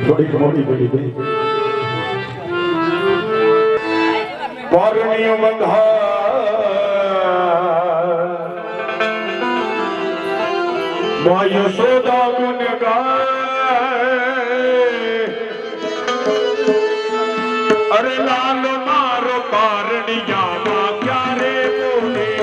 થોડીક મોટી પડી પરણીય બંધા યશોદા ગુણ ગાય અરે લાલ મારો પારણિયામાં ક્યારે બોલી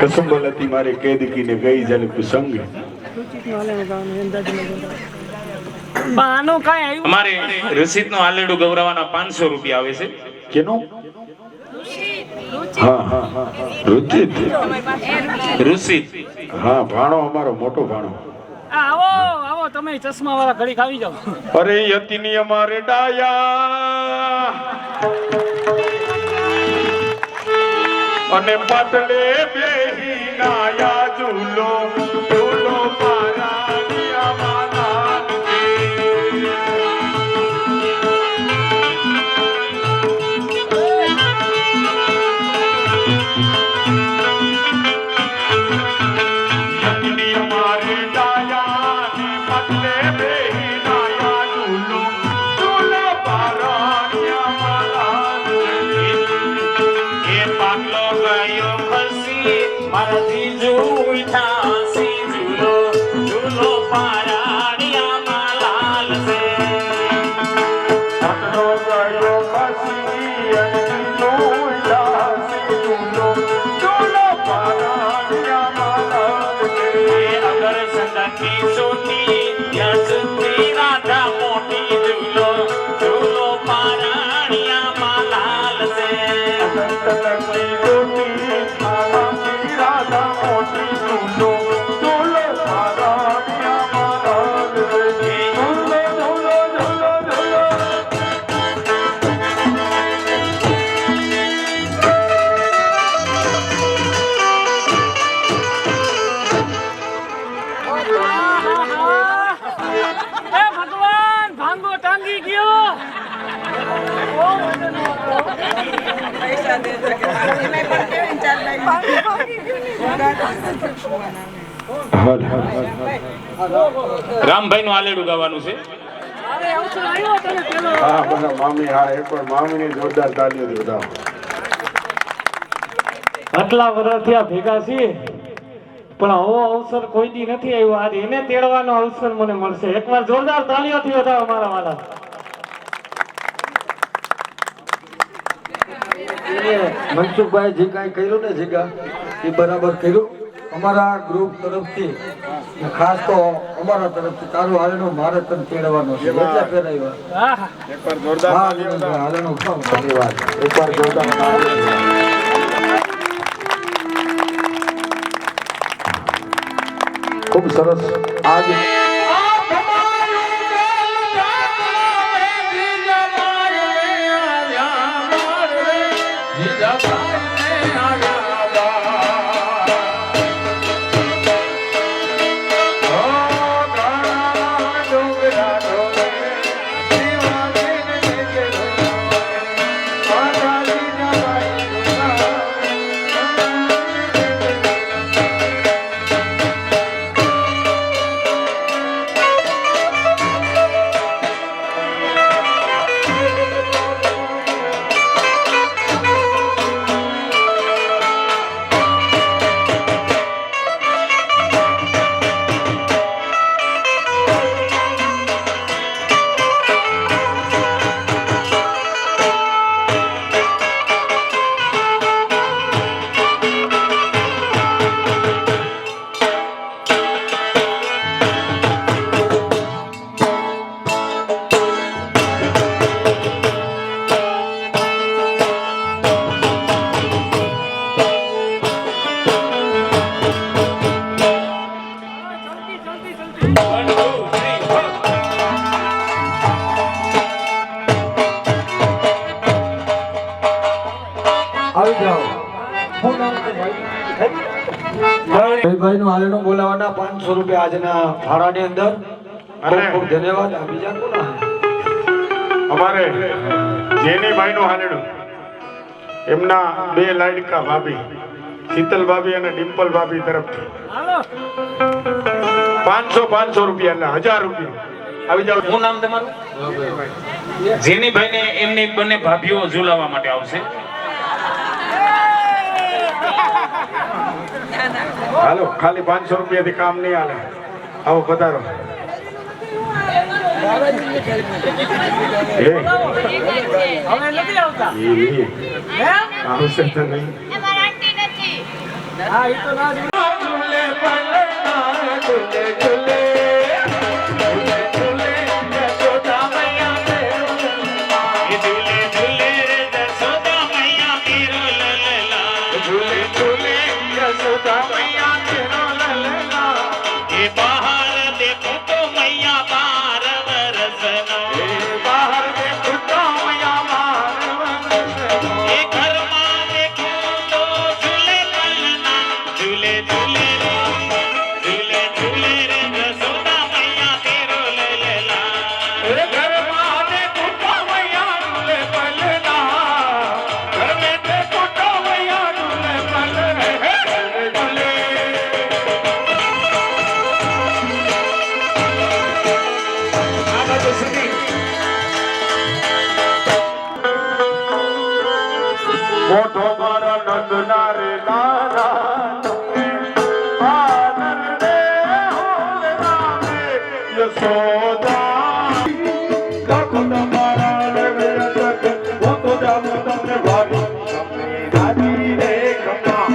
कसम बोलती मारे कैद की ने गई जल कुसंग બાનો કાય આવ્યું અમારે રસીદ નો આલેડું ગૌરવાના 500 રૂપિયા આવે છે કેનો હા હા હા રુચિત રસીદ હા ભાણો અમારો મોટો ભાણો આવો આવો તમે ચશ્મા વાળા ઘડી ખાવી જાવ અરે યતિની અમારે ડાયા અને પાતળે બેહી નાયા ઝૂલો ઝૂલો પારાણિયા માના યતિની અમારે ડાયા ને પાતળે બેહી નાયા ઝૂલો ઝૂલો પારાણિયા માના એ પાગલો ગયો ખસી મારા જીજુ ઉઠા સી ઝૂલો ઝૂલો પારાણિયામાં લાલ છે પાતળો ગયો ખસી અને ઝૂલાસી ઝૂલો ઝૂલો પારાણિયામાં લાલ છે અગર સંદકી સોટી ત્યાં સુધી રાધા મોટી ઝૂલો ઝૂલો પારાણિયામાં લાલ છે સંતલકી જોતી આલાકી રાધા મોટી ઝૂલો ઝૂલો પારાણિયામાં લાલ રામભાઈ નું આલેડું ગાવાનું છે. અરે અવસર આવ્યો તને પેલો. હા બધા મામી, હા એક વાર મામીની જોરદાર તાળીઓથી વધાવો. આટલા વર્ષ થયા ભેગા છીએ પણ આવો અવસર કોઈ દી નથી આવ્યો. આજે એને તેડવાનો અવસર મને મળશે. એકવાર જોરદાર તાળીઓથી વધાવો મારા વાલા. મનસુખભાઈ જે કાંઈ કર્યું ને જીગા એ બરાબર કર્યું. અમારા ગ્રુપ તરફથી ને ખાસ તો અમારા તરફથી તારું હાલેનું મારે તને તેડવાનો છે એટલે પહેરાવ્યા. હા એકવાર જોરદાર હા તાળીઓ વધાવો. હાલેનું ખાવ. ધન્યવાદ. એકવાર જોરદાર તાળીઓ વધાવો. ખૂબ સરસ. આજ આવી જાઓ. શું નામ છે ભાઈ? ભાઈ નું હાલેનું બોલાવાના 500 રૂપિયા આજના ભાડાની અંદર. ખૂબ ખૂબ ધન્યવાદ. આ બીજા કોણ? અમારે જેનીભાઈ નું હાલેડું એમના બે લાડકા ભાભી શીતલ ભાભી અને ડિમ્પલ ભાભી તરફથી હાલો 500 રૂપિયા એટલે 1000 રૂપિયા. આવી જાઓ. શું નામ તમારું? જેનીભાઈ ને એમની બંને ભાભીઓ ઝુલાવવા માટે આવશે. હાલો ખાલી 500 રૂપિયાથી કામ નહીં હાલે. આવો પધારો. હવે નથી આવતા. હે? આવશે તો નહીં. હા એ તો ના જ. મોઢો મારા નંદના રે લાલા આનંદ રે હોલ રામે યશોદા કુંડ મારા રે વેરક વો તો જામ તમને ભારી તમને રાજી રે કમા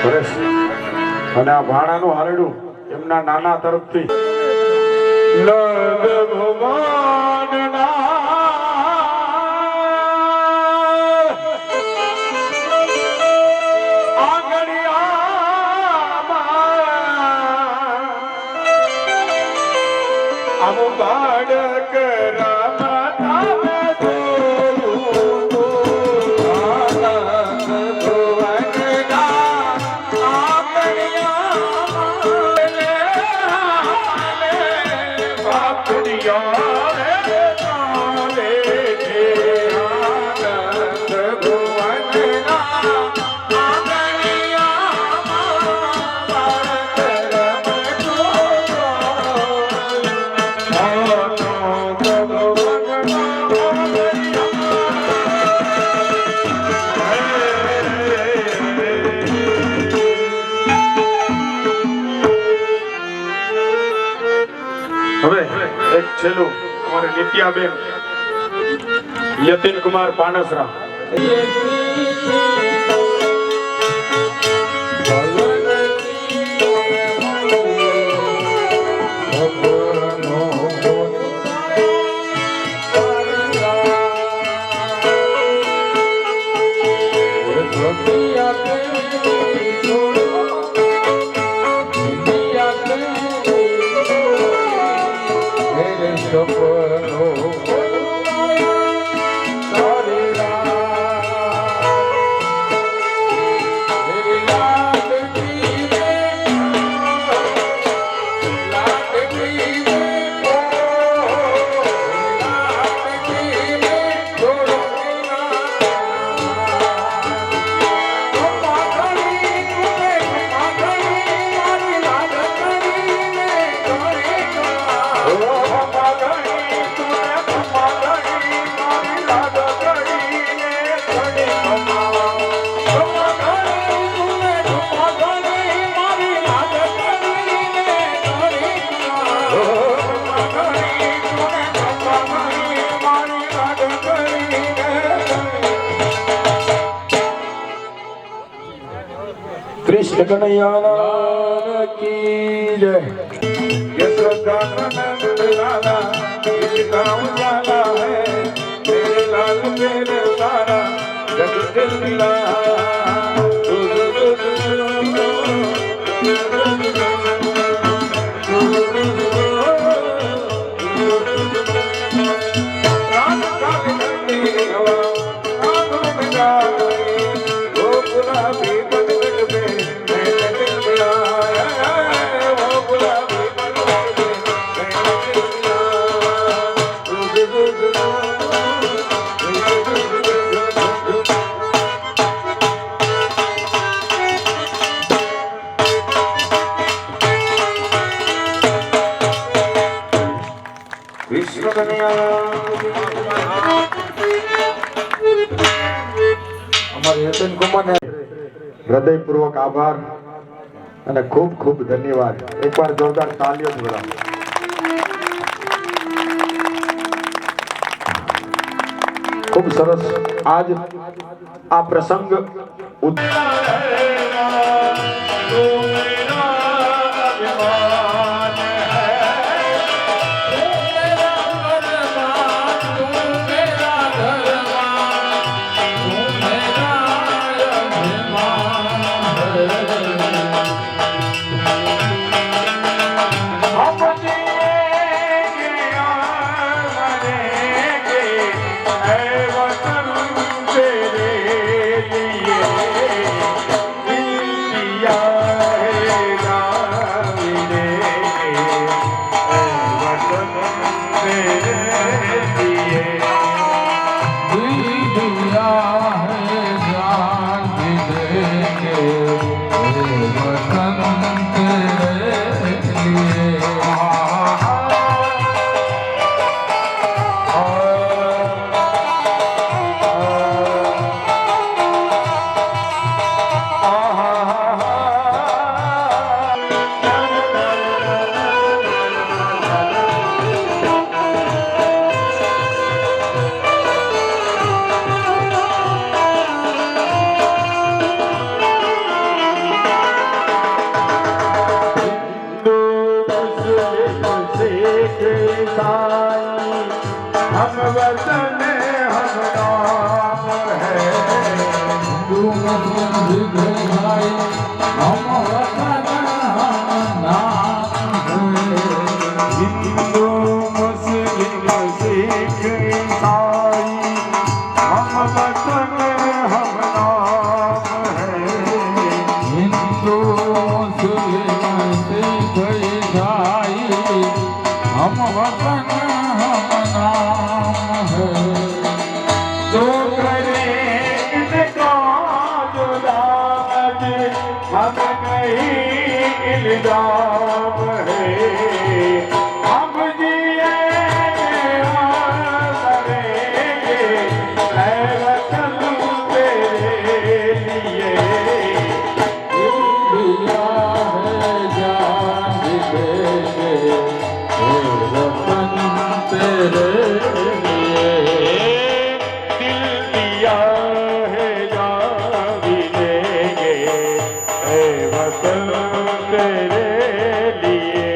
પરેશ અને આ ભાણાનું હારડું એમના નાના તરફથી નંદ ભગવાનના આંગણિયામાં આમ બાળક રમતા મેં જોયું તો આનંદ ભુવનના આંગણિયામાં બાપડિયા રે ચાલે છે આનંદ ભુવનના આંગણિયામાં બાળક રમતો હવે એક છેલ્લું અમારે નિત્યાબેન યતિન કુમાર પાનસરા કૃષ્ણ કનૈયા કી જય યશોદાનંદ લાલા इस गाँव जाना है मेरे लाल मेरे सारा जग વિશ્વ અમારે યતન કુમારને હૃદયપૂર્વક આભાર અને ખૂબ ખૂબ ધન્યવાદ. એકવાર જોરદાર તાલીઓ બોલાવો. ખૂબ સરસ. આજ આ પ્રસંગ हम वतन हम नाम है हिंदू मुस्लिम सिख ईसाई हम वतन हम नाम है। हिंदू मुस्लिम सिख ईसाई हम वतन हम नाम है हिंदू मुस्लिम सिख ईसाई हम वतन हम नाम है। तो करे इनका जुदा हम नहीं इल्जाम है हम जिए मरेंगे ऐ वतन तेरे लिए इंडिया है जान देंगे हे वतन तेरे लिए। दिल दिया है जान भी देंगे ऐ वतन तेरे लिए।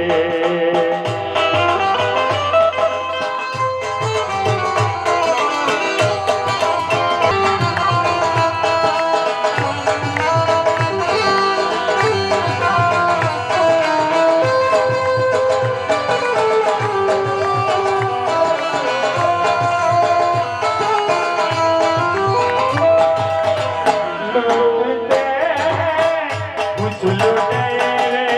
लूटते कुछ लुटेरे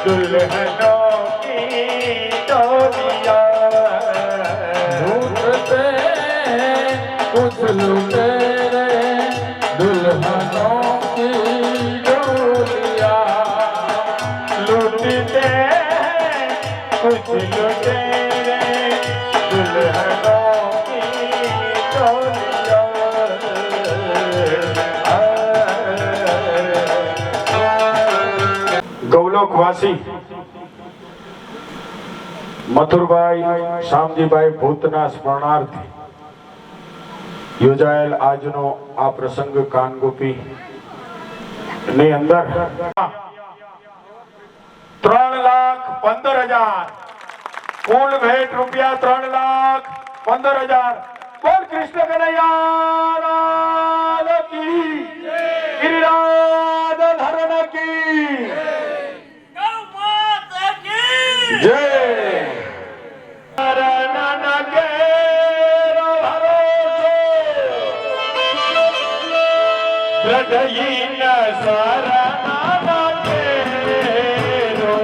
दुल्हनों की डोलियां लूटते कुछ लुटेरे दुल्हनों की डोलियां। लूटते कुछ लुटेरे दुल्हनों की डोलियां। ગૌલોકવાસી મથુરભાઈ શામજીભાઈ ભૂતના સ્મરણાર્થે યોજાયેલ આજનો આ પ્રસંગ કાનગોપી ની અંદર 3,15,000 કુલ ભેટ રૂપિયા 3,15,000 બોલ કૃષ્ણ કનૈયા લાલ કી ગિરિરાજ ધરણ કી જય શરણ કેરો ભરોસો હૃદયીન શરણ કેરો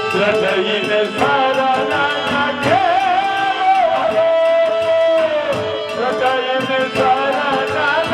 હૃદયીન શરણ કેરો હૃદયીન શરણ કેરો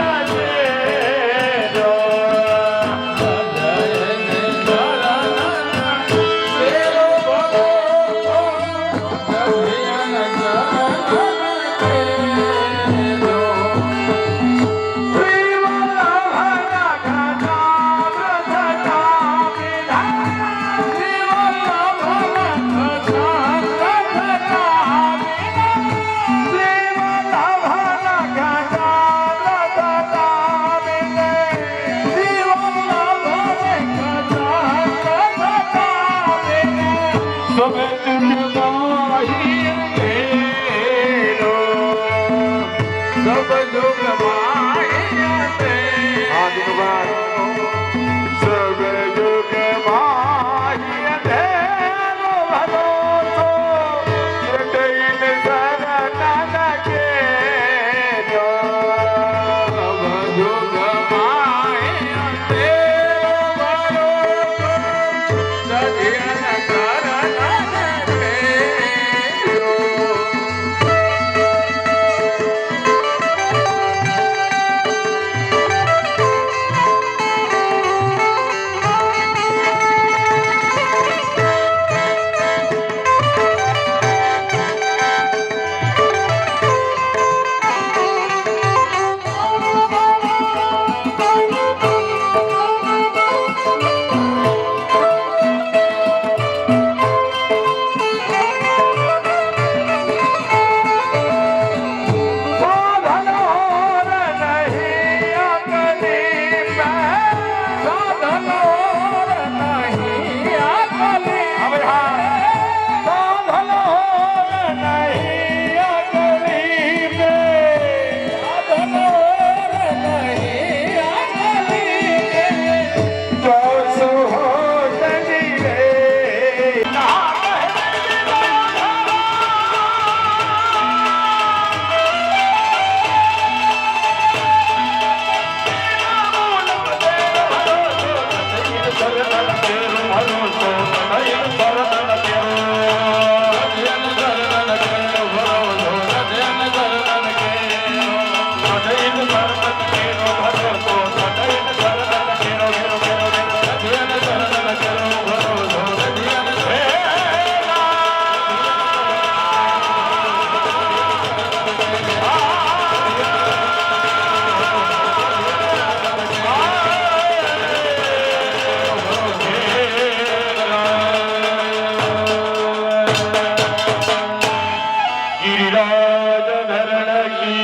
गिरिराज धरण की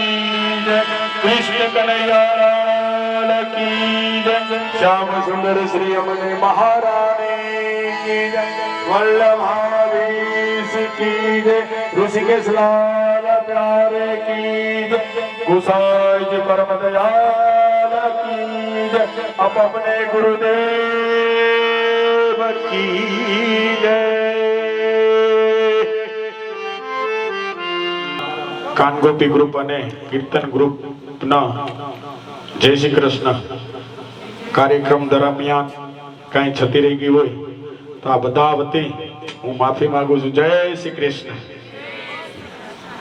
जय, कृष्ण कन्हैया की जय, श्याम सुंदर श्री अमने महारानी की जय, वल्लभाधीश की जय, ऋषिकेश लाल प्यारे की जय, गुसाई जी परम दयाल की जय, अब अपने गुरुदेव की जय। કાનગોપી ગ્રુપ અને કીર્તન ગ્રુપના જય શ્રી કૃષ્ણ કાર્યક્રમ દરમિયાન કાંઈ છતી રહી ગઈ હોય તો આ બધા વતી હું માફી માંગુ છું. જય શ્રી કૃષ્ણ.